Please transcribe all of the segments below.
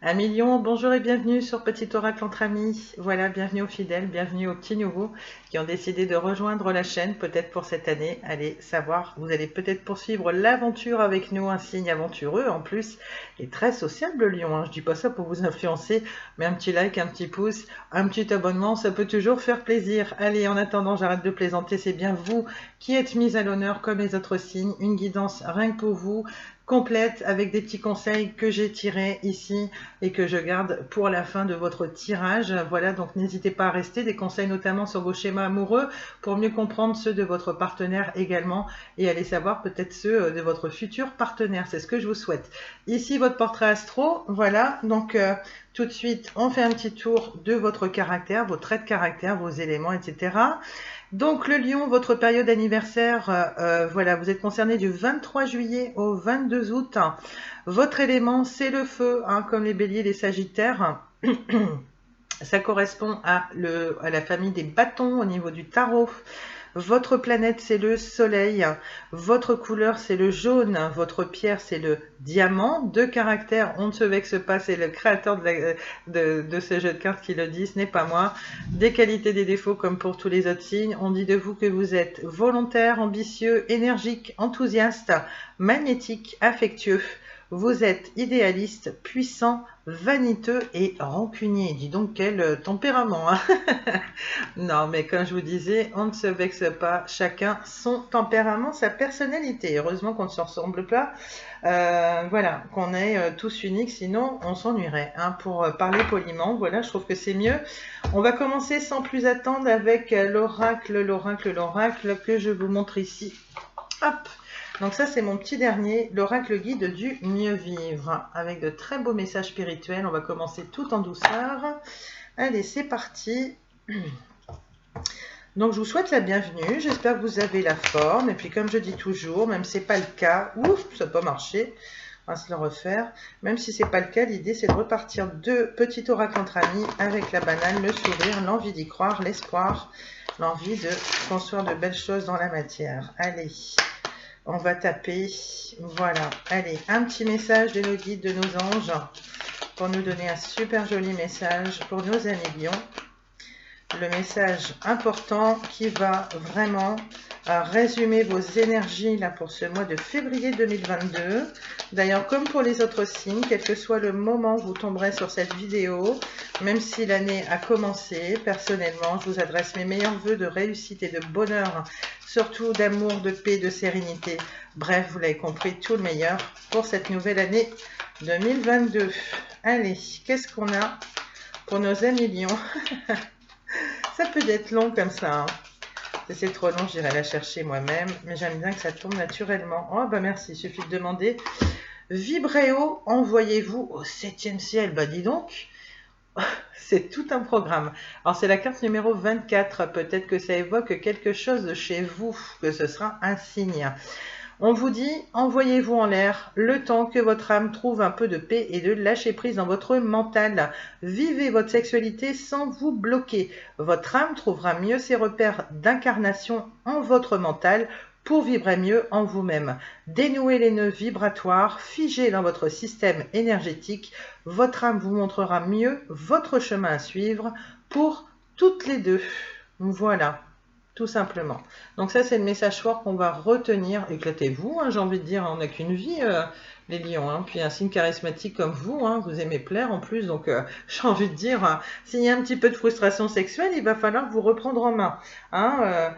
Un million, bonjour et bienvenue sur Petit Oracle entre amis. Voilà, bienvenue aux fidèles, bienvenue aux petits nouveaux qui ont décidé de rejoindre la chaîne, peut-être pour cette année. Allez savoir, vous allez peut-être poursuivre l'aventure avec nous, un signe aventureux en plus, et très sociable le lion. Hein. Je dis pas ça pour vous influencer, mais un petit like, un petit pouce, un petit abonnement, ça peut toujours faire plaisir. Allez, en attendant, j'arrête de plaisanter, c'est bien vous qui êtes mis à l'honneur comme les autres signes. Une guidance rien que pour vous, complète avec des petits conseils que j'ai tirés ici et que je garde pour la fin de votre tirage. Voilà, donc n'hésitez pas à rester, des conseils notamment sur vos schémas amoureux pour mieux comprendre ceux de votre partenaire également et aller savoir peut-être ceux de votre futur partenaire. C'est ce que je vous souhaite. Ici votre portrait astro, voilà, donc tout de suite on fait un petit tour de votre caractère, vos traits de caractère, vos éléments, etc. Donc le lion, votre période anniversaire, voilà, vous êtes concerné du 23 juillet au 22 août. Votre élément, c'est le feu, hein, comme les béliers, les sagittaires. Ça correspond à la famille des bâtons au niveau du tarot. Votre planète, c'est le soleil. Votre couleur, c'est le jaune. Votre pierre, c'est le diamant. Deux caractères, on ne se vexe pas. C'est le créateur de ce jeu de cartes qui le dit, ce n'est pas moi. Des qualités, des défauts, comme pour tous les autres signes. On dit de vous que vous êtes volontaire, ambitieux, énergique, enthousiaste, magnétique, affectueux. Vous êtes idéaliste, puissant, vaniteux et rancunier. Dis donc quel tempérament, hein. Non, mais comme je vous disais, on ne se vexe pas. Chacun son tempérament, sa personnalité. Heureusement qu'on ne se ressemble pas. Voilà, qu'on est tous uniques, sinon on s'ennuierait. Hein, pour parler poliment, voilà, je trouve que c'est mieux. On va commencer sans plus attendre avec l'oracle que je vous montre ici. Hop! Donc ça, c'est mon petit dernier, l'oracle guide du mieux vivre, avec de très beaux messages spirituels. On va commencer tout en douceur. Allez, c'est parti. Donc je vous souhaite la bienvenue, j'espère que vous avez la forme. Et puis comme je dis toujours, même si ce n'est pas le cas, ouf, ça n'a pas marché, on va se le refaire. Même si ce n'est pas le cas, l'idée c'est de repartir de petit oracle entre amis avec la banane, le sourire, l'envie d'y croire, l'espoir, l'envie de construire de belles choses dans la matière. Allez. On va taper, voilà, allez, un petit message de nos guides, de nos anges, pour nous donner un super joli message pour nos amis lions. Le message important qui va vraiment résumer vos énergies là pour ce mois de février 2022. D'ailleurs, comme pour les autres signes, quel que soit le moment où vous tomberez sur cette vidéo, même si l'année a commencé, personnellement, je vous adresse mes meilleurs vœux de réussite et de bonheur, surtout d'amour, de paix, de sérénité. Bref, vous l'avez compris, tout le meilleur pour cette nouvelle année 2022. Allez, qu'est-ce qu'on a pour nos amis lions? Ça peut être long comme ça. Hein. Si c'est trop long, j'irai la chercher moi-même. Mais j'aime bien que ça tombe naturellement. Oh, bah merci, il suffit de demander. Vibrez haut, envoyez-vous au 7e ciel. Bah dis donc, c'est tout un programme. Alors c'est la carte numéro 24. Peut-être que ça évoque quelque chose de chez vous, que ce sera un signe. On vous dit, envoyez-vous en l'air le temps que votre âme trouve un peu de paix et de lâcher prise dans votre mental. Vivez votre sexualité sans vous bloquer. Votre âme trouvera mieux ses repères d'incarnation en votre mental pour vibrer mieux en vous-même. Dénouez les nœuds vibratoires, figez dans votre système énergétique. Votre âme vous montrera mieux votre chemin à suivre pour toutes les deux. Voilà. Tout simplement. Donc ça, c'est le message fort qu'on va retenir. Éclatez-vous, hein, j'ai envie de dire, on n'a qu'une vie, les lions. Hein. Puis un signe charismatique comme vous, hein, vous aimez plaire en plus. Donc j'ai envie de dire, s'il y a un petit peu de frustration sexuelle, il va falloir vous reprendre en main. Hein,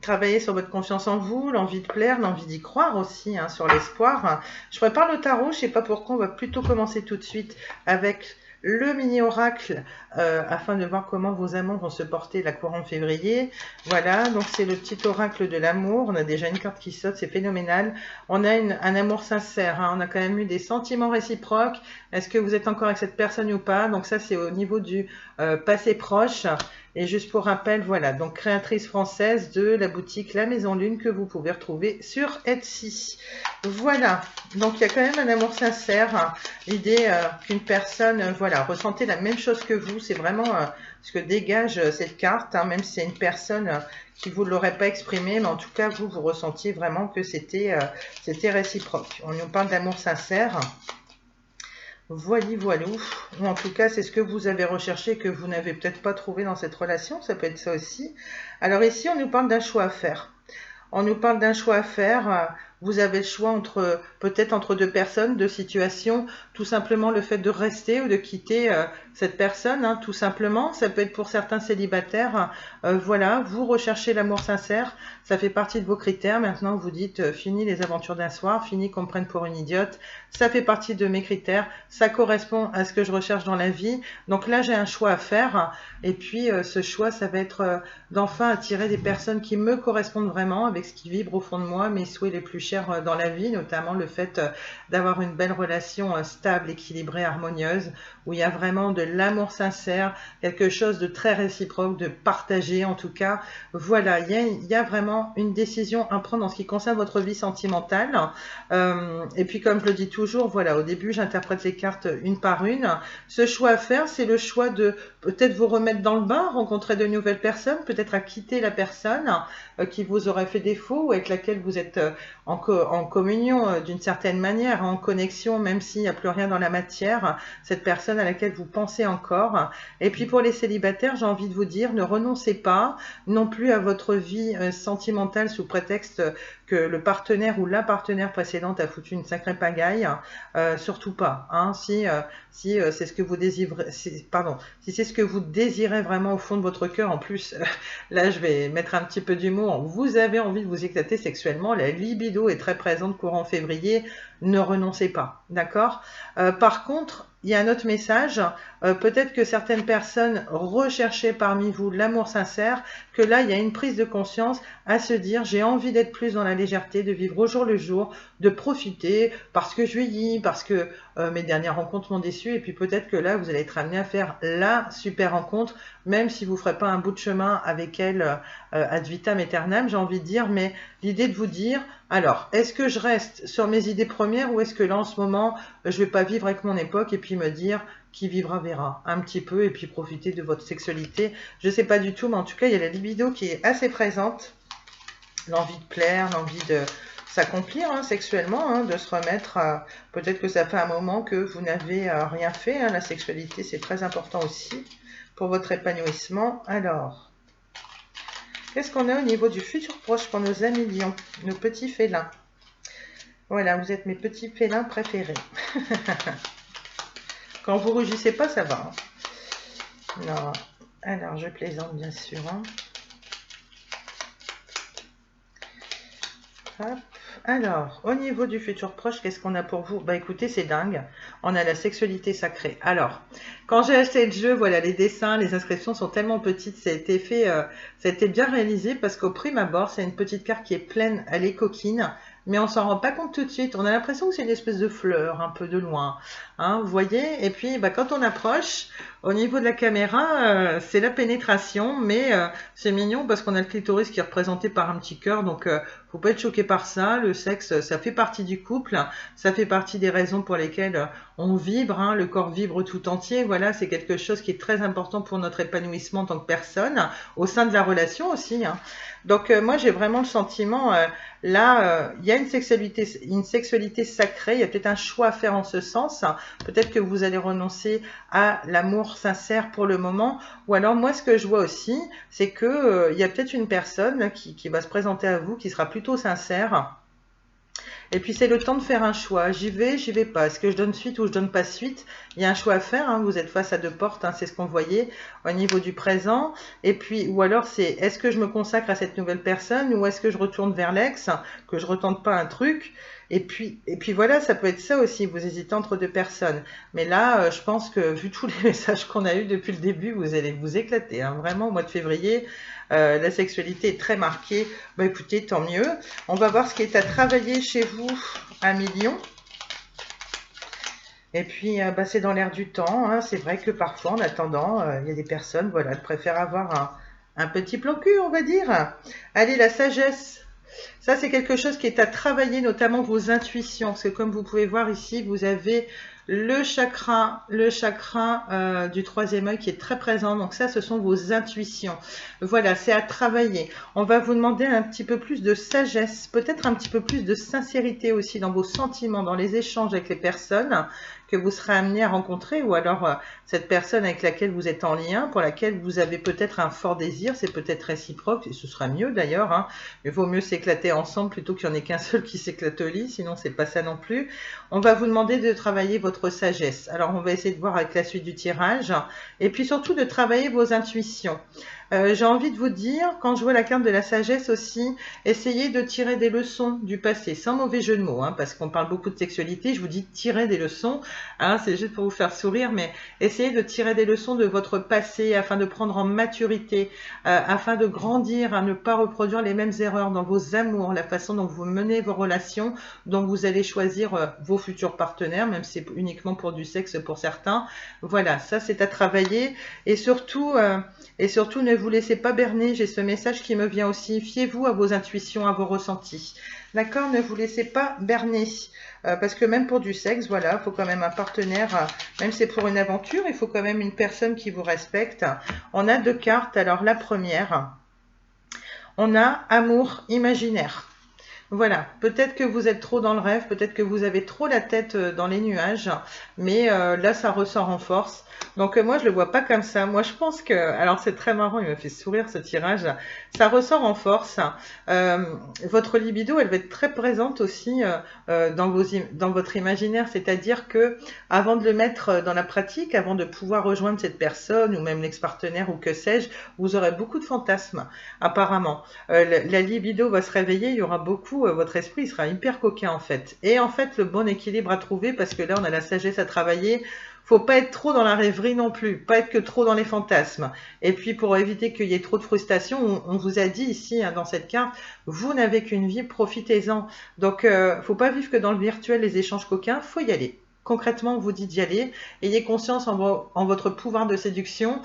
travailler sur votre confiance en vous, l'envie de plaire, l'envie d'y croire aussi, hein, sur l'espoir. Je prépare le tarot, je ne sais pas pourquoi, on va plutôt commencer tout de suite avec le mini-oracle afin de voir comment vos amants vont se porter la courant février. Voilà, donc c'est le petit oracle de l'amour. On a déjà une carte qui saute, c'est phénoménal. On a un amour sincère, hein. On a quand même eu des sentiments réciproques. Est-ce que vous êtes encore avec cette personne ou pas? Donc ça, c'est au niveau du passé proche. Et juste pour rappel, voilà, donc créatrice française de la boutique La Maison Lune que vous pouvez retrouver sur Etsy. Voilà, donc il y a quand même un amour sincère, hein. L'idée qu'une personne, voilà, ressentez la même chose que vous, c'est vraiment ce que dégage cette carte, hein, même si c'est une personne qui ne vous l'aurait pas exprimé, mais en tout cas, vous ressentiez vraiment que c'était réciproque. On nous parle d'amour sincère. Voilou. Ou en tout cas, c'est ce que vous avez recherché que vous n'avez peut-être pas trouvé dans cette relation. Ça peut être ça aussi. Alors ici, on nous parle d'un choix à faire. On nous parle d'un choix à faire. Vous avez le choix entre peut-être entre deux personnes, deux situations, tout simplement le fait de rester ou de quitter cette personne, hein, tout simplement. Ça peut être pour certains célibataires. Voilà, vous recherchez l'amour sincère, ça fait partie de vos critères. Maintenant, vous dites fini les aventures d'un soir, fini qu'on me prenne pour une idiote. Ça fait partie de mes critères, ça correspond à ce que je recherche dans la vie. Donc là, j'ai un choix à faire. Et puis, ce choix, ça va être d'enfin attirer des personnes qui me correspondent vraiment, avec ce qui vibre au fond de moi, mes souhaits les plus chers dans la vie, notamment le fait d'avoir une belle relation stable, équilibrée, harmonieuse, où il y a vraiment de l'amour sincère, quelque chose de très réciproque, de partagé en tout cas. Voilà, il y a vraiment une décision à prendre en ce qui concerne votre vie sentimentale. Et puis comme je le dis toujours, voilà, au début j'interprète les cartes une par une. Ce choix à faire, c'est le choix de peut-être vous remettre dans le bain, rencontrer de nouvelles personnes, peut-être à quitter la personne qui vous aurait fait défaut ou avec laquelle vous êtes en communion d'une certaine manière, en connexion, même s'il n'y a plus rien dans la matière, cette personne à laquelle vous pensez encore. Et puis pour les célibataires, j'ai envie de vous dire, ne renoncez pas non plus à votre vie sentimentale sous prétexte que le partenaire ou la partenaire précédente a foutu une sacrée pagaille. Surtout pas. Hein, si c'est ce que vous désirez, si c'est ce que vous désirez vraiment au fond de votre cœur, en plus, là je vais mettre un petit peu d'humour, vous avez envie de vous éclater sexuellement, la libido est très présente courant février, ne renoncez pas, d'accord? Par contre, il y a un autre message, peut-être que certaines personnes recherchaient parmi vous l'amour sincère, que là il y a une prise de conscience à se dire j'ai envie d'être plus dans la légèreté, de vivre au jour le jour, de profiter parce que je vieillis, parce que mes dernières rencontres m'ont déçu, et puis peut-être que là vous allez être amené à faire la super rencontre, même si vous ne ferez pas un bout de chemin avec elle ad vitam aeternam, j'ai envie de dire, mais l'idée de vous dire, alors, est-ce que je reste sur mes idées premières ou est-ce que là en ce moment je vais pas vivre avec mon époque et puis me dire qui vivra verra un petit peu et puis profiter de votre sexualité. Je sais pas du tout, mais en tout cas il y a la libido qui est assez présente, l'envie de plaire, l'envie de s'accomplir hein, sexuellement, hein, de se remettre à... Peut-être que ça fait un moment que vous n'avez rien fait, hein, la sexualité c'est très important aussi pour votre épanouissement. Alors, qu'est-ce qu'on a au niveau du futur proche pour nos amis lions, nos petits félins? Voilà, vous êtes mes petits félins préférés. Quand vous rougissez pas, ça va. Hein. Non. Alors, je plaisante bien sûr. Hein. Hop. Alors, au niveau du futur proche, qu'est-ce qu'on a pour vous? Bah écoutez, c'est dingue. On a la sexualité sacrée. Alors, quand j'ai acheté le jeu, voilà, les dessins, les inscriptions sont tellement petites. Ça a été fait, ça a été bien réalisé parce qu'au prime abord, c'est une petite carte qui est pleine, elle est coquine. Mais on s'en rend pas compte tout de suite. On a l'impression que c'est une espèce de fleur, un peu de loin. Hein, vous voyez? Et puis, bah, quand on approche, au niveau de la caméra, c'est la pénétration. Mais c'est mignon parce qu'on a le clitoris qui est représenté par un petit cœur. Donc, faut pas être choqué par ça. Le sexe, ça fait partie du couple. Ça fait partie des raisons pour lesquelles on vibre. Hein, le corps vibre tout entier. Voilà, c'est quelque chose qui est très important pour notre épanouissement en tant que personne. Au sein de la relation aussi. Hein. Donc, moi, j'ai vraiment le sentiment... Là, il y a une sexualité sacrée, il y a peut-être un choix à faire en ce sens. Peut-être que vous allez renoncer à l'amour sincère pour le moment. Ou alors, moi, ce que je vois aussi, c'est que il y a peut-être une personne qui va se présenter à vous, qui sera plutôt sincère. Et puis c'est le temps de faire un choix. J'y vais pas. Est-ce que je donne suite ou je donne pas suite? Il y a un choix à faire. Hein. Vous êtes face à deux portes. Hein. C'est ce qu'on voyait au niveau du présent. Et puis, ou alors c'est est-ce que je me consacre à cette nouvelle personne ou est-ce que je retourne vers l'ex, que je retente pas un truc? Et puis voilà, ça peut être ça aussi. Vous hésitez entre deux personnes. Mais là, je pense que vu tous les messages qu'on a eus depuis le début, vous allez vous éclater. Hein. Vraiment, au mois de février, la sexualité est très marquée. Bah écoutez, tant mieux. On va voir ce qui est à travailler chez vous à Lion. Et puis, bah, c'est dans l'air du temps. Hein. C'est vrai que parfois, en attendant, il y a des personnes, voilà, qui préfèrent avoir un petit plan cul, on va dire. Allez, la sagesse. Ça, c'est quelque chose qui est à travailler, notamment vos intuitions. Parce que comme vous pouvez voir ici, vous avez le chakra du troisième œil qui est très présent. Donc ça, ce sont vos intuitions. Voilà, c'est à travailler. On va vous demander un petit peu plus de sagesse, peut-être un petit peu plus de sincérité aussi dans vos sentiments, dans les échanges avec les personnes que vous serez amené à rencontrer, ou alors cette personne avec laquelle vous êtes en lien, pour laquelle vous avez peut-être un fort désir, c'est peut-être réciproque, et ce sera mieux d'ailleurs, hein. Il vaut mieux s'éclater ensemble plutôt qu'il n'y en ait qu'un seul qui s'éclate au lit, sinon c'est pas ça non plus. On va vous demander de travailler votre sagesse. Alors on va essayer de voir avec la suite du tirage, et puis surtout de travailler vos intuitions. J'ai envie de vous dire, quand je vois la carte de la sagesse aussi, essayez de tirer des leçons du passé, sans mauvais jeu de mots, hein, parce qu'on parle beaucoup de sexualité, je vous dis tirer des leçons, hein, c'est juste pour vous faire sourire, mais essayez de tirer des leçons de votre passé afin de prendre en maturité, afin de grandir, à ne pas reproduire les mêmes erreurs dans vos amours, la façon dont vous menez vos relations, dont vous allez choisir vos futurs partenaires, même si c'est uniquement pour du sexe pour certains. Voilà, ça c'est à travailler, et surtout ne vous laissez pas berner, j'ai ce message qui me vient aussi, fiez-vous à vos intuitions, à vos ressentis. D'accord, ne vous laissez pas berner, parce que même pour du sexe, voilà, il faut quand même un partenaire, même si c'est pour une aventure, il faut quand même une personne qui vous respecte. On a 2 cartes, alors la première, on a amour imaginaire. Voilà, peut-être que vous êtes trop dans le rêve, peut-être que vous avez trop la tête dans les nuages, mais là ça ressort en force. Donc moi je le vois pas comme ça. Moi je pense que, alors c'est très marrant, il m'a fait sourire ce tirage, ça ressort en force. Votre libido, elle va être très présente aussi dans votre imaginaire, c'est-à-dire que avant de le mettre dans la pratique, avant de pouvoir rejoindre cette personne ou même l'ex-partenaire ou que sais-je, vous aurez beaucoup de fantasmes apparemment. La libido va se réveiller, il y aura beaucoup, votre esprit sera hyper coquin en fait. Et en fait, le bon équilibre à trouver, parce que là, on a la sagesse à travailler, faut pas être trop dans la rêverie non plus, pas être que trop dans les fantasmes. Et puis, pour éviter qu'il y ait trop de frustration, on vous a dit ici, hein, dans cette carte, vous n'avez qu'une vie, profitez-en. Donc, faut pas vivre que dans le virtuel, les échanges coquins, faut y aller. Concrètement, on vous dit d'y aller. Ayez conscience en votre pouvoir de séduction,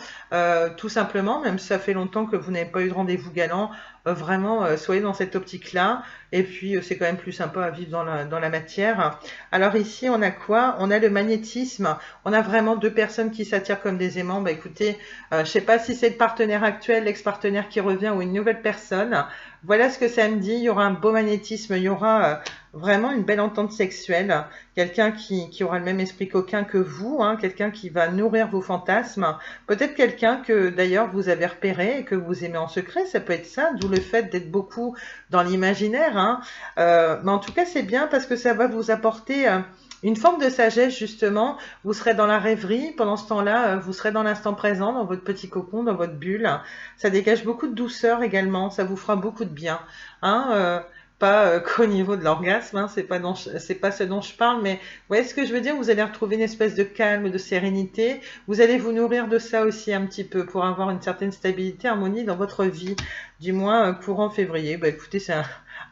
tout simplement, même si ça fait longtemps que vous n'avez pas eu de rendez-vous galant, vraiment, soyez dans cette optique-là. Et puis, c'est quand même plus sympa à vivre dans la matière. Alors ici, on a quoi? On a le magnétisme. On a vraiment 2 personnes qui s'attirent comme des aimants. Bah écoutez, je sais pas si c'est le partenaire actuel, l'ex-partenaire qui revient ou une nouvelle personne. Voilà ce que ça me dit. Il y aura un beau magnétisme, il y aura vraiment une belle entente sexuelle. Quelqu'un qui aura le même esprit qu'aucun que vous, hein, quelqu'un qui va nourrir vos fantasmes. Peut-être quelqu'un que d'ailleurs vous avez repéré et que vous aimez en secret, ça peut être ça, d'où le fait d'être beaucoup dans l'imaginaire. Hein. Mais en tout cas, c'est bien parce que ça va vous apporter une forme de sagesse, justement. Vous serez dans la rêverie, pendant ce temps-là, vous serez dans l'instant présent, dans votre petit cocon, dans votre bulle. Ça dégage beaucoup de douceur également, ça vous fera beaucoup de bien. Hein, pas qu'au niveau de l'orgasme, hein, c'est pas ce dont je parle, mais vous voyez ce que je veux dire, vous allez retrouver une espèce de calme, de sérénité, vous allez vous nourrir de ça aussi un petit peu pour avoir une certaine stabilité, harmonie dans votre vie, du moins courant février. Bah écoutez, c'est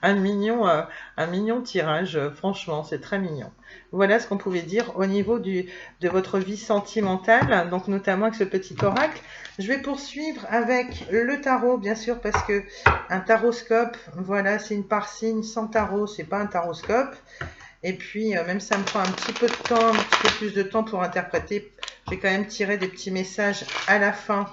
un mignon tirage, franchement, c'est très mignon. Voilà ce qu'on pouvait dire au niveau de votre vie sentimentale, donc notamment avec ce petit oracle. Je vais poursuivre avec le tarot, bien sûr, parce que un taroscope, voilà, c'est une par signe sans tarot, c'est pas un taroscope. Et puis, même ça me prend un petit peu de temps, un petit peu plus de temps pour interpréter, j'ai quand même tiré des petits messages à la fin.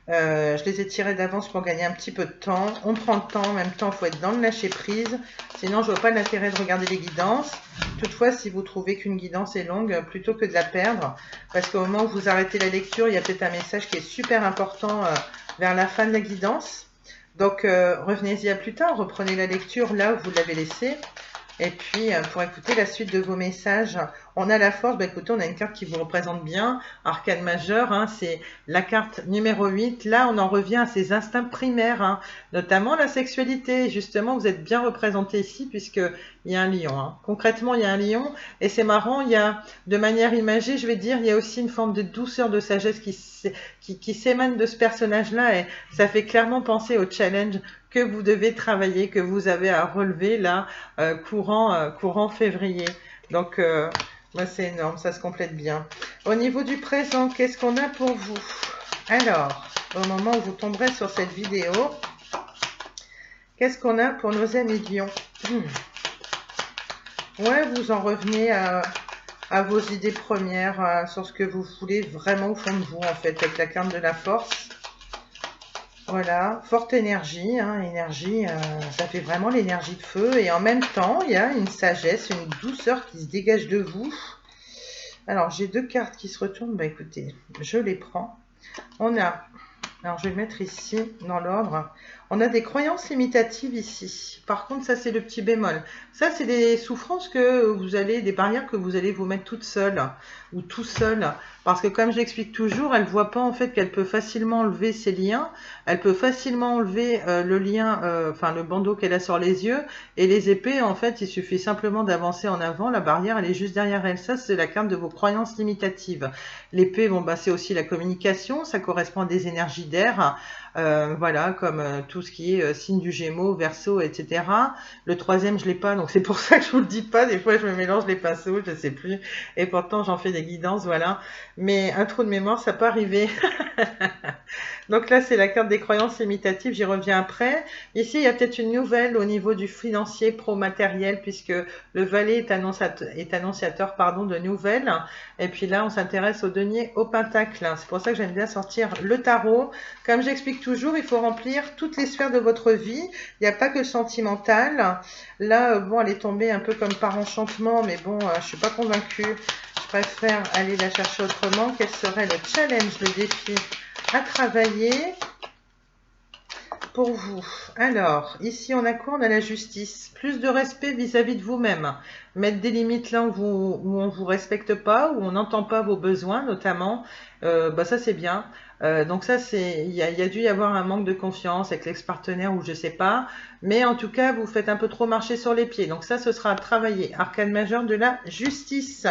Je les ai tirés d'avance pour gagner un petit peu de temps. On prend le temps, en même temps, il faut être dans le lâcher prise. Sinon, je vois pas l'intérêt de regarder les guidances. Toutefois, si vous trouvez qu'une guidance est longue, plutôt que de la perdre, parce qu'au moment où vous arrêtez la lecture, il y a peut-être un message qui est super important vers la fin de la guidance. Donc, revenez-y à plus tard, reprenez la lecture là où vous l'avez laissée. Et puis, pour écouter la suite de vos messages, on a la force. Bah, écoutez, on a une carte qui vous représente bien. Arcane majeur, hein, c'est la carte numéro 8. Là, on en revient à ses instincts primaires, hein, notamment la sexualité. Justement, vous êtes bien représenté ici puisqu'il y a un lion. Hein. Concrètement, il y a un lion. Et c'est marrant, il y a, de manière imagée, je vais dire, il y a aussi une forme de douceur, de sagesse qui s'émane de ce personnage-là. Et ça fait clairement penser au challenge que vous devez travailler, que vous avez à relever là, courant février. Donc, moi, c'est énorme, ça se complète bien. Au niveau du présent, qu'est-ce qu'on a pour vous? Alors, au moment où vous tomberez sur cette vidéo, qu'est-ce qu'on a pour nos amis Lions? Ouais, vous en revenez à à vos idées premières, sur ce que vous voulez vraiment au fond de vous, en fait, avec la carte de la force. Voilà, forte énergie, hein, énergie, ça fait vraiment l'énergie de feu. Et en même temps, il y a une sagesse, une douceur qui se dégage de vous. Alors, j'ai deux cartes qui se retournent. Bah écoutez, je les prends. On a, alors je vais le mettre ici, dans l'ordre. On a des croyances limitatives ici. Par contre, ça, c'est le petit bémol. Ça, c'est des souffrances que vous allez, des barrières que vous allez vous mettre toute seule ou tout seul. Parce que comme j'explique toujours, elle ne voit pas en fait qu'elle peut facilement enlever ses liens. Elle peut facilement enlever le lien, enfin le bandeau qu'elle a sur les yeux. Et les épées, en fait, il suffit simplement d'avancer en avant. La barrière, elle est juste derrière elle. Ça, c'est la carte de vos croyances limitatives. L'épée, bon, bah, c'est aussi la communication. Ça correspond à des énergies d'air. Voilà, comme tout ce qui est signe du Gémeaux, Verseau, etc. Le troisième, je l'ai pas, donc c'est pour ça que je vous le dis pas. Des fois, je me mélange les pinceaux, je sais plus. Et pourtant, j'en fais des guidances, voilà. Mais un trou de mémoire, ça peut arriver. Donc là, c'est la carte des croyances limitatives, j'y reviens après. Ici, il y a peut-être une nouvelle au niveau du financier pro-matériel, puisque le valet est annonciateur pardon, de nouvelles. Et puis là, on s'intéresse au denier, au pentacle. C'est pour ça que j'aime bien sortir le tarot. Comme j'explique toujours, il faut remplir toutes les sphères de votre vie. Il n'y a pas que le sentimental. Là, bon, elle est tombée un peu comme par enchantement, mais bon, je ne suis pas convaincue. Je préfère aller la chercher autrement. Quel serait le challenge, le défi à travailler pour vous? Alors, ici on a quoi? On a la justice. Plus de respect vis-à-vis de vous-même. Mettre des limites là où on ne vous respecte pas, où on n'entend pas vos besoins notamment. Bah ça c'est bien. Donc ça c'est, il y a dû y avoir un manque de confiance avec l'ex-partenaire ou je sais pas. Mais en tout cas, vous faites un peu trop marcher sur les pieds. Donc ça, ce sera à travailler. Arcane majeur de la justice.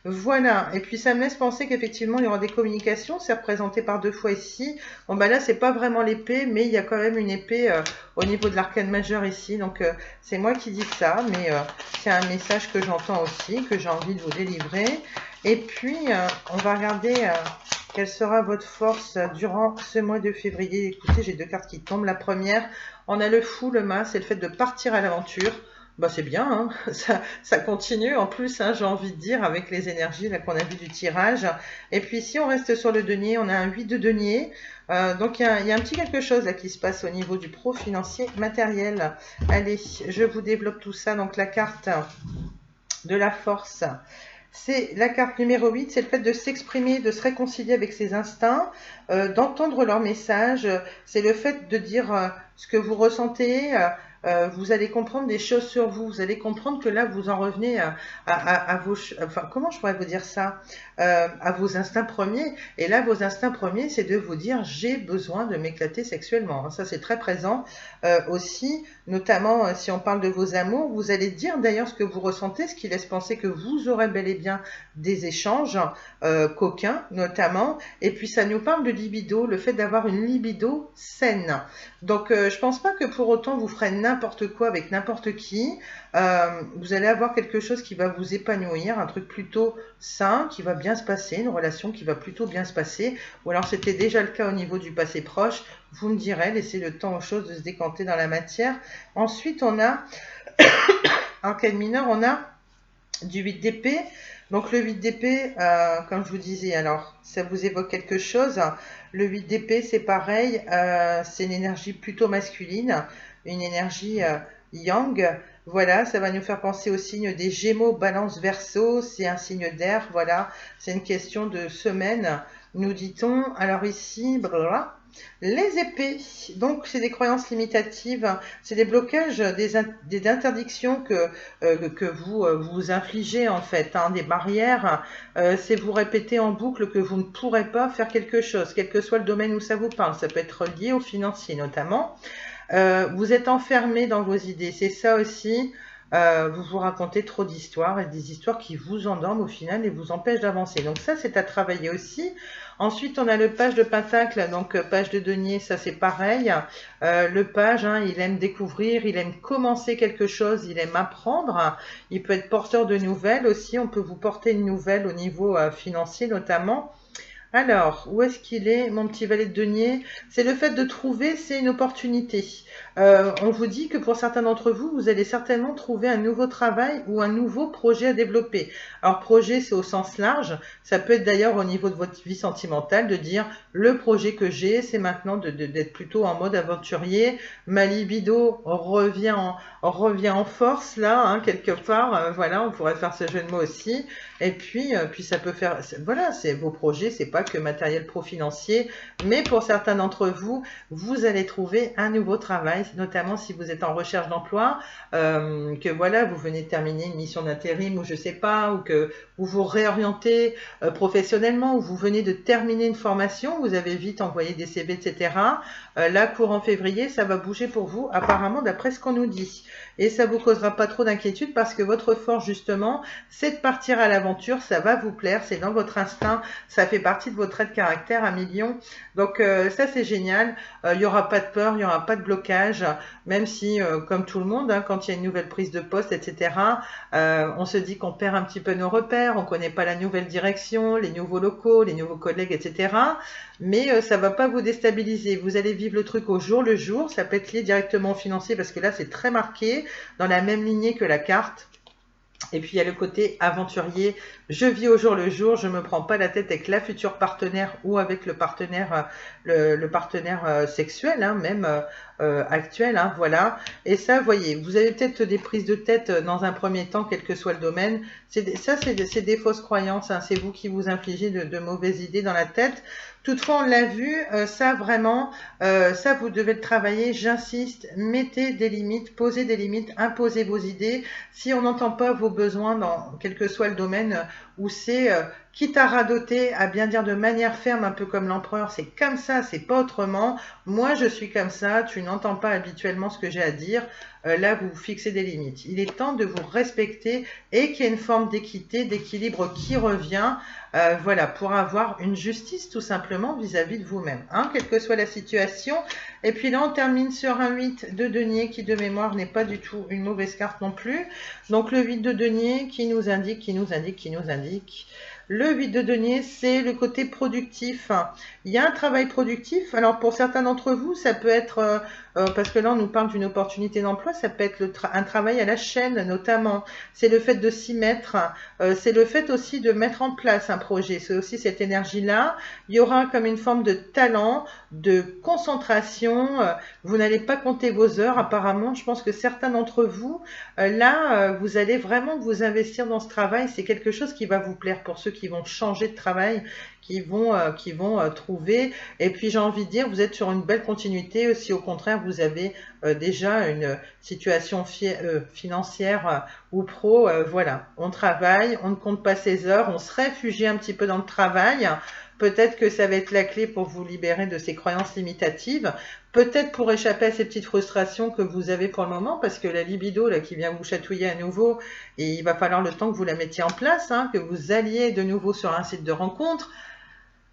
Voilà, et puis ça me laisse penser qu'effectivement il y aura des communications, c'est représenté par deux fois ici. Bon bah là c'est pas vraiment l'épée, mais il y a quand même une épée au niveau de l'arcane majeur ici, donc c'est moi qui dis ça, mais c'est un message que j'entends aussi, que j'ai envie de vous délivrer. Et puis on va regarder quelle sera votre force durant ce mois de février. Écoutez, j'ai deux cartes qui tombent. La première, on a le fou, le mas, c'est le fait de partir à l'aventure. Bah c'est bien, hein, ça continue en plus, hein, j'ai envie de dire, avec les énergies là qu'on a vu du tirage. Et puis si on reste sur le denier, on a un 8 de denier. Donc il y a un petit quelque chose là qui se passe au niveau du pro financier matériel. Allez, je vous développe tout ça. Donc la carte de la force, c'est la carte numéro 8, c'est le fait de s'exprimer, de se réconcilier avec ses instincts, d'entendre leur message. C'est le fait de dire ce que vous ressentez. Vous allez comprendre des choses sur vous. Vous allez comprendre que là, vous en revenez à vos... Enfin, comment je pourrais vous dire ça? À vos instincts premiers. Et là, vos instincts premiers, c'est de vous dire, j'ai besoin de m'éclater sexuellement. Ça, c'est très présent aussi, notamment si on parle de vos amours. Vous allez dire d'ailleurs ce que vous ressentez, ce qui laisse penser que vous aurez bel et bien des échanges coquins, notamment. Et puis, ça nous parle de libido, le fait d'avoir une libido saine. Donc, je pense pas que pour autant, vous ferez n'importe quoi avec n'importe qui. Vous allez avoir quelque chose qui va vous épanouir, un truc plutôt sain, qui va bien se passer, une relation qui va plutôt bien se passer. Ou alors, c'était déjà le cas au niveau du passé proche. Vous me direz, laissez le temps aux choses de se décanter dans la matière. Ensuite, on a, arcane mineur, on a du 8 d'épée. Donc le 8 d'épée, comme je vous disais, alors ça vous évoque quelque chose. Le 8 d'épée, c'est pareil, c'est une énergie plutôt masculine, une énergie yang. Voilà, ça va nous faire penser au signe des Gémeaux, Balance, Verseau. C'est un signe d'air, voilà. C'est une question de semaine, nous dit-on. Alors ici, blablabla. Les épées, donc c'est des croyances limitatives, c'est des blocages, des interdictions que vous infligez en fait, hein, des barrières, c'est vous répéter en boucle que vous ne pourrez pas faire quelque chose, quel que soit le domaine où ça vous parle, ça peut être lié au financier notamment. Vous êtes enfermé dans vos idées, c'est ça aussi. Vous vous racontez trop d'histoires et des histoires qui vous endorment au final et vous empêchent d'avancer. Donc ça, c'est à travailler aussi. Ensuite, on a le page de pentacle, donc page de denier, ça c'est pareil. Le page, hein, il aime découvrir, il aime commencer quelque chose, il aime apprendre. Il peut être porteur de nouvelles aussi, on peut vous porter une nouvelle au niveau financier notamment. Alors, où est-ce qu'il est, mon petit valet de denier? C'est le fait de trouver, c'est une opportunité. On vous dit que pour certains d'entre vous, vous allez certainement trouver un nouveau travail ou un nouveau projet à développer. Alors, projet, c'est au sens large. Ça peut être d'ailleurs au niveau de votre vie sentimentale, de dire le projet que j'ai, c'est maintenant d'être plutôt en mode aventurier. Ma libido revient en force, là, hein, quelque part. Voilà, on pourrait faire ce jeu de mots aussi. Et puis ça peut faire, voilà, c'est vos projets, c'est pas que matériel pro-financier, mais pour certains d'entre vous, vous allez trouver un nouveau travail, notamment si vous êtes en recherche d'emploi, que voilà, vous venez de terminer une mission d'intérim ou je sais pas, ou que vous vous réorientez professionnellement, ou vous venez de terminer une formation, vous avez vite envoyé des CV, etc. Là, courant février, ça va bouger pour vous, apparemment, d'après ce qu'on nous dit. Et ça vous causera pas trop d'inquiétude parce que votre force, justement, c'est de partir à l'aventure, ça va vous plaire, c'est dans votre instinct, ça fait partie de votre trait de caractère à million. Donc ça, c'est génial. Il n'y aura pas de peur, il n'y aura pas de blocage, même si, comme tout le monde, hein, quand il y a une nouvelle prise de poste, etc., on se dit qu'on perd un petit peu nos repères, on ne connaît pas la nouvelle direction, les nouveaux locaux, les nouveaux collègues, etc. Mais ça ne va pas vous déstabiliser. Vous allez vivre le truc au jour le jour. Ça peut être lié directement au financier parce que là, c'est très marqué dans la même lignée que la carte. Et puis il y a le côté aventurier, je vis au jour le jour, je ne me prends pas la tête avec la future partenaire ou avec le partenaire, le partenaire sexuel, hein, même actuel, hein, voilà. Et ça, voyez, vous avez peut-être des prises de tête dans un premier temps, quel que soit le domaine. C'est des fausses croyances, hein, c'est vous qui vous infligez de mauvaises idées dans la tête. Toutefois, on l'a vu, ça vraiment, ça vous devez le travailler, j'insiste, mettez des limites, posez des limites, imposez vos idées. Si on n'entend pas vos besoins dans quel que soit le domaine où c'est, quitte à radoter, à bien dire de manière ferme, un peu comme l'empereur, c'est comme ça, c'est pas autrement. Moi, je suis comme ça, tu n'entends pas habituellement ce que j'ai à dire. Là, vous fixez des limites. Il est temps de vous respecter et qu'il y ait une forme d'équité, d'équilibre qui revient. Voilà, pour avoir une justice tout simplement vis-à-vis de vous-même, hein, quelle que soit la situation. Et puis là, on termine sur un 8 de denier qui, de mémoire, n'est pas du tout une mauvaise carte non plus. Donc le 8 de denier qui nous indique. Le 8 de denier, c'est le côté productif. Il y a un travail productif. Alors pour certains d'entre vous, ça peut être, parce que là on nous parle d'une opportunité d'emploi, ça peut être un travail à la chaîne notamment. C'est le fait de s'y mettre, c'est le fait aussi de mettre en place un projet. C'est aussi cette énergie-là. Il y aura comme une forme de talent, de concentration. Vous n'allez pas compter vos heures apparemment. Je pense que certains d'entre vous, là, vous allez vraiment vous investir dans ce travail. C'est quelque chose qui va vous plaire pour ceux qui vont changer de travail, qui vont trouver. Et puis j'ai envie de dire, vous êtes sur une belle continuité. Si au contraire vous avez déjà une situation financière ou pro, voilà, on travaille, on ne compte pas ses heures, on se réfugie un petit peu dans le travail. Peut-être que ça va être la clé pour vous libérer de ces croyances limitatives. Peut-être pour échapper à ces petites frustrations que vous avez pour le moment, parce que la libido là, qui vient vous chatouiller à nouveau, et il va falloir le temps que vous la mettiez en place, hein, que vous alliez de nouveau sur un site de rencontre.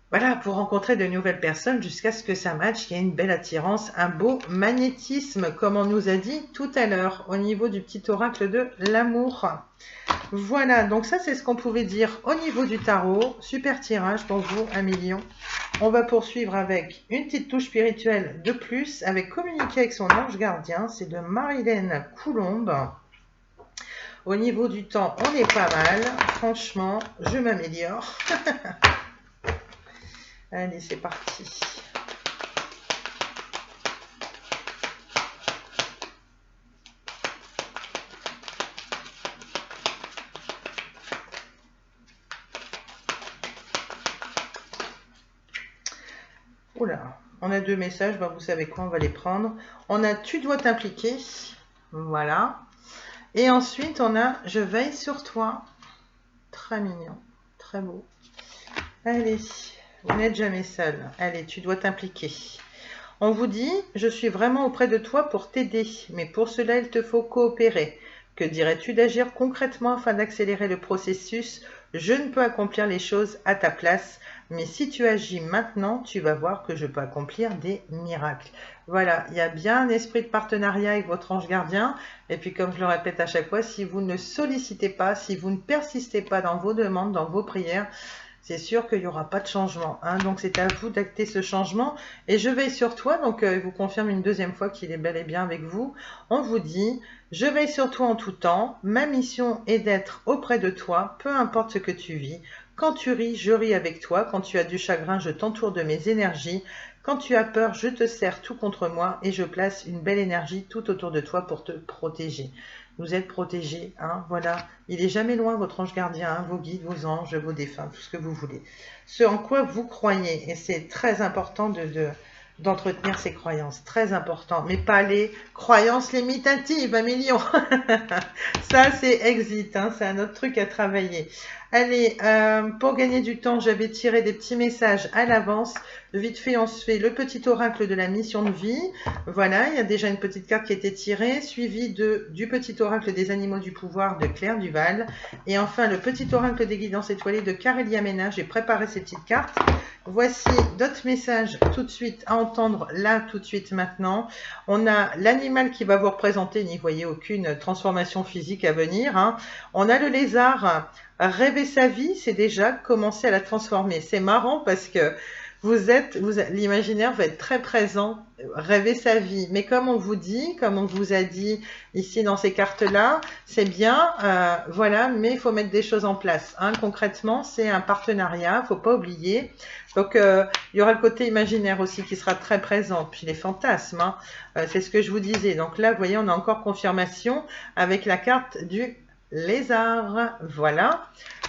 Voilà, pour rencontrer de nouvelles personnes jusqu'à ce que ça matche, qu'il y ait une belle attirance, un beau magnétisme, comme on nous a dit tout à l'heure, au niveau du petit oracle de l'amour. Voilà, donc ça c'est ce qu'on pouvait dire au niveau du tarot. Super tirage pour vous, 1 million. On va poursuivre avec une petite touche spirituelle de plus, avec communiquer avec son ange gardien. C'est de Marilène Coulombe. Au niveau du temps, on est pas mal. Franchement, je m'améliore. Allez, c'est parti. Oula, on a 2 messages, ben vous savez quoi, on va les prendre. On a tu dois t'impliquer, voilà. Et ensuite, on a je veille sur toi. Très mignon, très beau. Allez, vous n'êtes jamais seul. Allez, tu dois t'impliquer. On vous dit, je suis vraiment auprès de toi pour t'aider, mais pour cela, il te faut coopérer. Que dirais-tu d'agir concrètement afin d'accélérer le processus? Je ne peux accomplir les choses à ta place, mais si tu agis maintenant, tu vas voir que je peux accomplir des miracles. Voilà, il y a bien un esprit de partenariat avec votre ange gardien. Et puis, comme je le répète à chaque fois, si vous ne sollicitez pas, si vous ne persistez pas dans vos demandes, dans vos prières, c'est sûr qu'il n'y aura pas de changement. Hein. Donc c'est à vous d'acter ce changement. Et je veille sur toi, donc il vous confirme une deuxième fois qu'il est bel et bien avec vous. On vous dit, je veille sur toi en tout temps. Ma mission est d'être auprès de toi, peu importe ce que tu vis. Quand tu ris, je ris avec toi. Quand tu as du chagrin, je t'entoure de mes énergies. Quand tu as peur, je te serre tout contre moi et je place une belle énergie tout autour de toi pour te protéger. Vous êtes protégé, hein, voilà. Il est jamais loin, votre ange gardien, hein, vos guides, vos anges, vos défunts, tout ce que vous voulez. Ce en quoi vous croyez, et c'est très important d'entretenir ces croyances, très important, mais pas les croyances limitatives, 1 million. Ça, c'est exit, hein, c'est un autre truc à travailler. Allez, pour gagner du temps, j'avais tiré des petits messages à l'avance. Vite fait, on se fait le petit oracle de la mission de vie. Voilà, il y a déjà une petite carte qui a été tirée, suivie du petit oracle des animaux du pouvoir de Claire Duval. Et enfin, le petit oracle des guidances étoilées de Carélia Ménage. J'ai préparé ces petites cartes. Voici d'autres messages tout de suite à entendre, là, tout de suite, maintenant. On a l'animal qui va vous représenter, n'y voyez aucune transformation physique à venir. Hein. On a le lézard. Rêver sa vie, c'est déjà commencer à la transformer. C'est marrant parce que l'imaginaire va être très présent, rêver sa vie. Mais comme on vous dit, comme on vous a dit ici dans ces cartes-là, c'est bien, voilà, mais il faut mettre des choses en place. Hein. Concrètement, c'est un partenariat, il ne faut pas oublier. Donc, il y aura le côté imaginaire aussi qui sera très présent, puis les fantasmes, hein. C'est ce que je vous disais. Donc là, vous voyez, on a encore confirmation avec la carte du lézard. Voilà.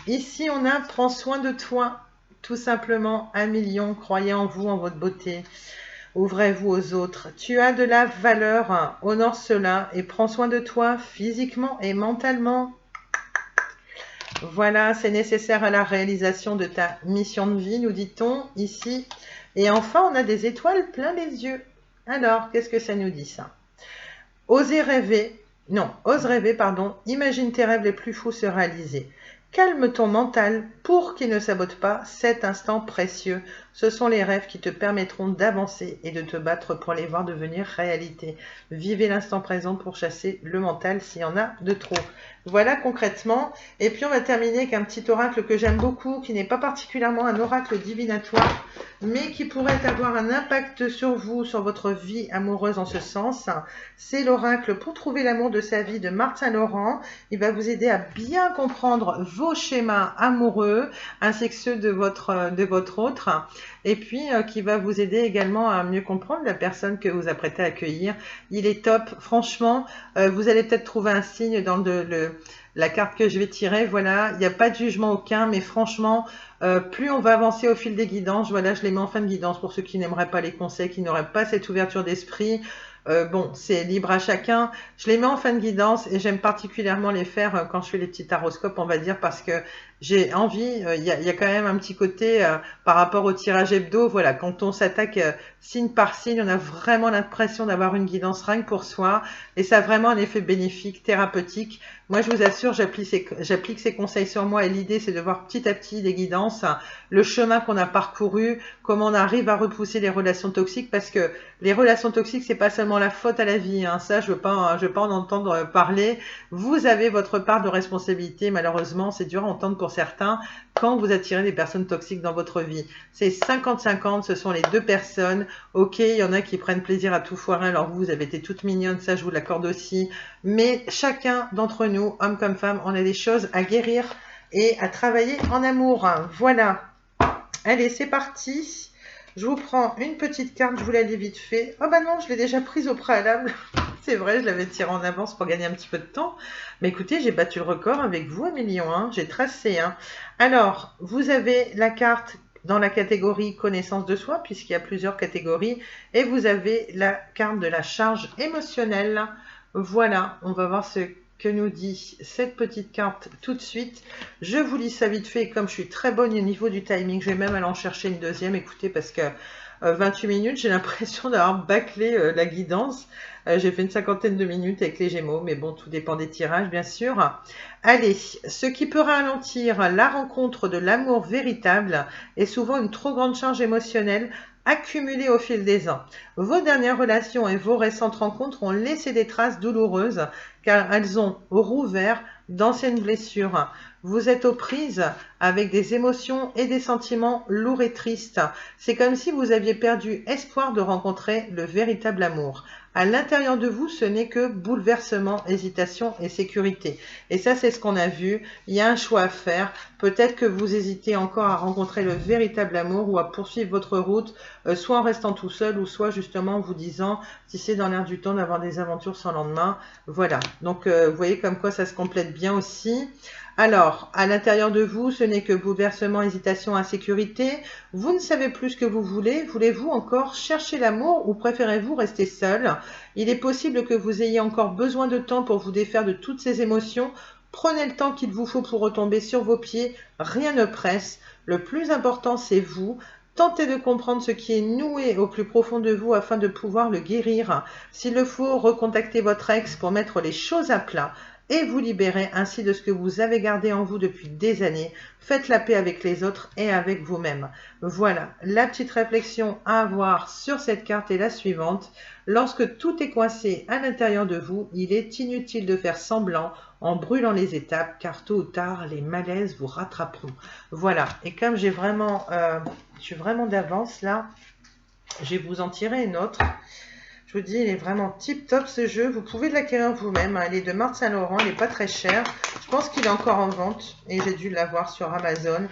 Ici, on a « Prends soin de toi ». Tout simplement, 1 million, croyez en vous, en votre beauté. Ouvrez-vous aux autres. Tu as de la valeur, hein. Honore cela et prends soin de toi physiquement et mentalement. Voilà, c'est nécessaire à la réalisation de ta mission de vie, nous dit-on ici. Et enfin, on a des étoiles plein les yeux. Alors, qu'est-ce que ça nous dit, ça? Ose rêver, pardon. Imagine tes rêves les plus fous se réaliser. Calme ton mental pour qu'il ne sabote pas cet instant précieux. Ce sont les rêves qui te permettront d'avancer et de te battre pour les voir devenir réalité. Vivez l'instant présent pour chasser le mental s'il y en a de trop. Voilà concrètement. Et puis on va terminer avec un petit oracle que j'aime beaucoup, qui n'est pas particulièrement un oracle divinatoire, mais qui pourrait avoir un impact sur vous, sur votre vie amoureuse en ce sens. C'est l'oracle pour trouver l'amour de sa vie de Martin Laurent. Il va vous aider à bien comprendre vos schémas amoureux, ainsi que ceux de votre autre. Et puis qui va vous aider également à mieux comprendre la personne que vous apprêtez à accueillir. Il est top, franchement, vous allez peut-être trouver un signe dans la carte que je vais tirer. Voilà, il n'y a pas de jugement aucun, mais franchement, plus on va avancer au fil des guidances, voilà, je les mets en fin de guidance pour ceux qui n'aimeraient pas les conseils, qui n'auraient pas cette ouverture d'esprit. Bon, c'est libre à chacun. Je les mets en fin de guidance et j'aime particulièrement les faire quand je fais les petits taroscopes, on va dire, parce que j'ai envie, il y a quand même un petit côté par rapport au tirage hebdo, voilà, quand on s'attaque signe par signe, on a vraiment l'impression d'avoir une guidance rien que pour soi et ça a vraiment un effet bénéfique, thérapeutique. Moi, je vous assure, j'applique ces conseils sur moi et l'idée, c'est de voir petit à petit des guidances, le chemin qu'on a parcouru, comment on arrive à repousser les relations toxiques, parce que les relations toxiques, c'est pas seulement la faute à la vie, hein. Ça, je veux pas en entendre parler. Vous avez votre part de responsabilité, malheureusement, c'est dur à entendre pour certains, quand vous attirez des personnes toxiques dans votre vie. C'est 50-50, ce sont les deux personnes. Ok, il y en a qui prennent plaisir à tout foirer, alors vous avez été toute mignonne, ça je vous l'accorde aussi. Mais chacun d'entre nous, hommes comme femmes, on a des choses à guérir et à travailler en amour. Voilà. Allez, c'est parti. Je vous prends une petite carte, je vous la lis vite fait. Oh bah non, je l'ai déjà prise au préalable. C'est vrai, je l'avais tirée en avance pour gagner un petit peu de temps. Mais écoutez, j'ai battu le record avec vous, 1 million. Hein. J'ai tracé. Hein. Alors, vous avez la carte dans la catégorie connaissance de soi, puisqu'il y a plusieurs catégories. Et vous avez la carte de la charge émotionnelle. Voilà, on va voir ce que nous dit cette petite carte tout de suite. Je vous lis ça vite fait. Et comme je suis très bonne au niveau du timing, je vais même aller en chercher une deuxième. Écoutez, parce que 28 minutes, j'ai l'impression d'avoir bâclé la guidance. J'ai fait une 50aine de minutes avec les Gémeaux, mais bon, tout dépend des tirages, bien sûr. Allez, ce qui peut ralentir la rencontre de l'amour véritable est souvent une trop grande charge émotionnelle accumulée au fil des ans. Vos dernières relations et vos récentes rencontres ont laissé des traces douloureuses car elles ont rouvert d'anciennes blessures. Vous êtes aux prises avec des émotions et des sentiments lourds et tristes. C'est comme si vous aviez perdu espoir de rencontrer le véritable amour. À l'intérieur de vous, ce n'est que bouleversement, hésitation et sécurité. Et ça, c'est ce qu'on a vu. Il y a un choix à faire. Peut-être que vous hésitez encore à rencontrer le véritable amour ou à poursuivre votre route, soit en restant tout seul ou soit justement en vous disant, si c'est dans l'air du temps, d'avoir des aventures sans lendemain. Voilà. Donc, vous voyez comme quoi ça se complète bien aussi. Alors, à l'intérieur de vous, ce n'est que bouleversement, hésitation, insécurité. Vous ne savez plus ce que vous voulez. Voulez-vous encore chercher l'amour ou préférez-vous rester seul? Il est possible que vous ayez encore besoin de temps pour vous défaire de toutes ces émotions. Prenez le temps qu'il vous faut pour retomber sur vos pieds. Rien ne presse. Le plus important, c'est vous. Tentez de comprendre ce qui est noué au plus profond de vous afin de pouvoir le guérir. S'il le faut, recontactez votre ex pour mettre les choses à plat et vous libérer ainsi de ce que vous avez gardé en vous depuis des années. Faites la paix avec les autres et avec vous-même. Voilà, la petite réflexion à avoir sur cette carte est la suivante. Lorsque tout est coincé à l'intérieur de vous, il est inutile de faire semblant en brûlant les étapes, car tôt ou tard, les malaises vous rattraperont. Voilà, et comme je suis vraiment d'avance là, je vais vous en tirer une autre. Je vous dis, il est vraiment tip top ce jeu. Vous pouvez l'acquérir vous-même. Il est de Marthe Saint-Laurent. Il n'est pas très cher. Je pense qu'il est encore en vente et j'ai dû l'avoir sur Amazon.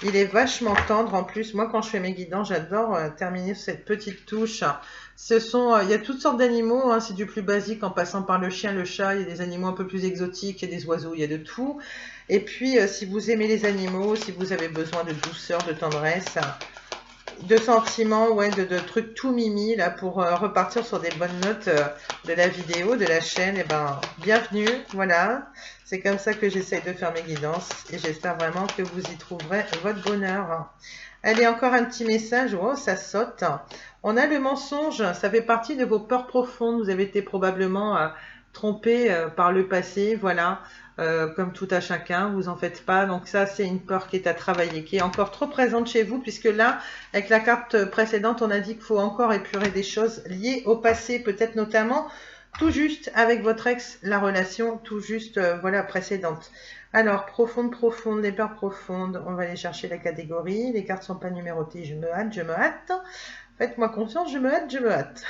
Il est vachement tendre en plus. Moi, quand je fais mes guidants, j'adore terminer sur cette petite touche. Il y a toutes sortes d'animaux. C'est du plus basique en passant par le chien, le chat. Il y a des animaux un peu plus exotiques. Il y a des oiseaux, il y a de tout. Et puis, si vous aimez les animaux, si vous avez besoin de douceur, de tendresse, de sentiments, ouais, de trucs tout mimi là pour repartir sur des bonnes notes de la vidéo, de la chaîne, et ben bienvenue, voilà. C'est comme ça que j'essaye de faire mes guidances et j'espère vraiment que vous y trouverez votre bonheur. Allez, encore un petit message. Oh, ça saute. On a le mensonge, ça fait partie de vos peurs profondes. Vous avez été probablement trompé par le passé, voilà. Comme tout à chacun, vous en faites pas. Donc ça, c'est une peur qui est à travailler, qui est encore trop présente chez vous, puisque là, avec la carte précédente, on a dit qu'il faut encore épurer des choses liées au passé, peut-être notamment tout juste avec votre ex, la relation tout juste voilà précédente. Alors, profonde, les peurs profondes, on va aller chercher la catégorie. Les cartes sont pas numérotées, je me hâte, je me hâte. Faites-moi confiance, je me hâte, je me hâte.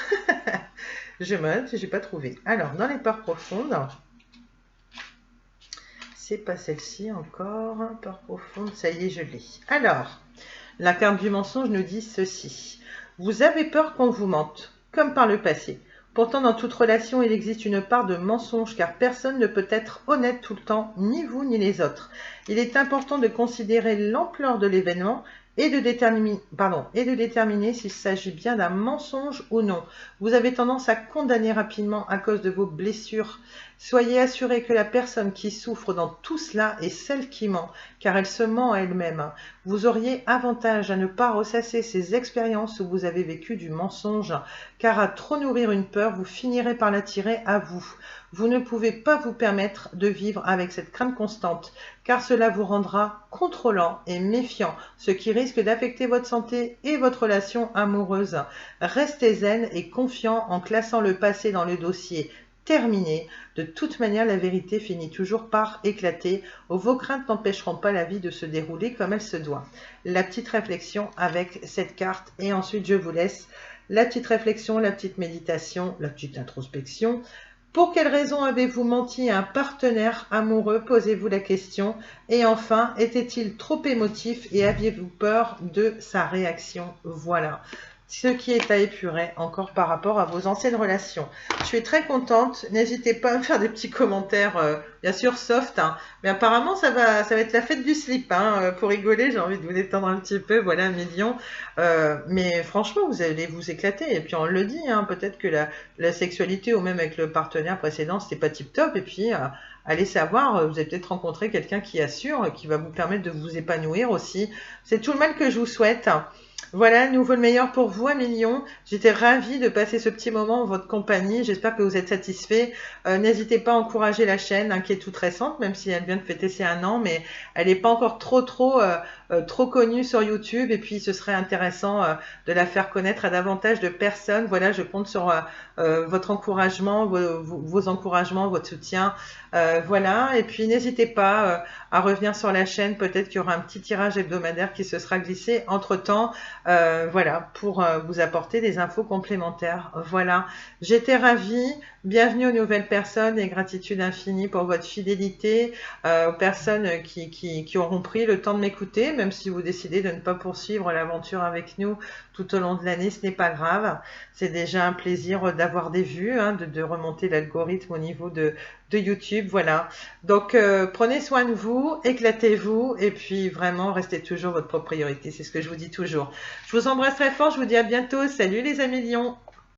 Je me hâte, j'ai pas trouvé. Alors, dans les peurs profondes, c'est pas celle-ci encore, peur profonde, ça y est, je l'ai. Alors, la carte du mensonge nous dit ceci. Vous avez peur qu'on vous mente, comme par le passé. Pourtant, dans toute relation, il existe une part de mensonge, car personne ne peut être honnête tout le temps, ni vous ni les autres. Il est important de considérer l'ampleur de l'événement et de déterminer s'il s'agit bien d'un mensonge ou non. Vous avez tendance à condamner rapidement à cause de vos blessures. Soyez assuré que la personne qui souffre dans tout cela est celle qui ment, car elle se ment à elle-même. Vous auriez avantage à ne pas ressasser ces expériences où vous avez vécu du mensonge, car à trop nourrir une peur, vous finirez par l'attirer à vous. Vous ne pouvez pas vous permettre de vivre avec cette crainte constante, car cela vous rendra contrôlant et méfiant, ce qui risque d'affecter votre santé et votre relation amoureuse. Restez zen et confiant en classant le passé dans le dossier terminé. De toute manière, la vérité finit toujours par éclater. Vos craintes n'empêcheront pas la vie de se dérouler comme elle se doit. La petite réflexion avec cette carte et ensuite je vous laisse la petite réflexion, la petite méditation, la petite introspection. Pour quelle raison avez-vous menti à un partenaire amoureux? Posez-vous la question. Et enfin, était-il trop émotif et aviez-vous peur de sa réaction? Voilà. Ce qui est à épurer encore par rapport à vos anciennes relations. Je suis très contente. N'hésitez pas à me faire des petits commentaires, bien sûr soft, hein. Mais apparemment ça va être la fête du slip, hein. Pour rigoler, j'ai envie de vous détendre un petit peu. Voilà, 1 million. Mais franchement, vous allez vous éclater. Et puis on le dit, hein, peut-être que la sexualité ou même avec le partenaire précédent, c'était pas tip top. Et puis allez savoir, vous avez peut-être rencontré quelqu'un qui assure, qui va vous permettre de vous épanouir aussi. C'est tout le mal que je vous souhaite. Voilà, nous vaut le meilleur pour vous, 1 million. J'étais ravie de passer ce petit moment en votre compagnie. J'espère que vous êtes satisfaits. N'hésitez pas à encourager la chaîne, hein, qui est toute récente, même si elle vient de fêter ses 1 an, mais elle n'est pas encore trop connue sur YouTube. Et puis, ce serait intéressant de la faire connaître à davantage de personnes. Voilà, je compte sur votre encouragement, vos encouragements, votre soutien. Voilà, et puis n'hésitez pas à revenir sur la chaîne. Peut-être qu'il y aura un petit tirage hebdomadaire qui se sera glissé entre-temps, voilà, pour vous apporter des infos complémentaires. Voilà, j'étais ravie. Bienvenue aux nouvelles personnes et gratitude infinie pour votre fidélité, aux personnes qui auront pris le temps de m'écouter, même si vous décidez de ne pas poursuivre l'aventure avec nous tout au long de l'année, ce n'est pas grave. C'est déjà un plaisir d'avoir des vues, hein, de remonter l'algorithme au niveau de YouTube. Voilà. Donc, prenez soin de vous, éclatez-vous et puis vraiment, restez toujours votre propre priorité. C'est ce que je vous dis toujours. Je vous embrasse très fort. Je vous dis à bientôt. Salut les amis lions.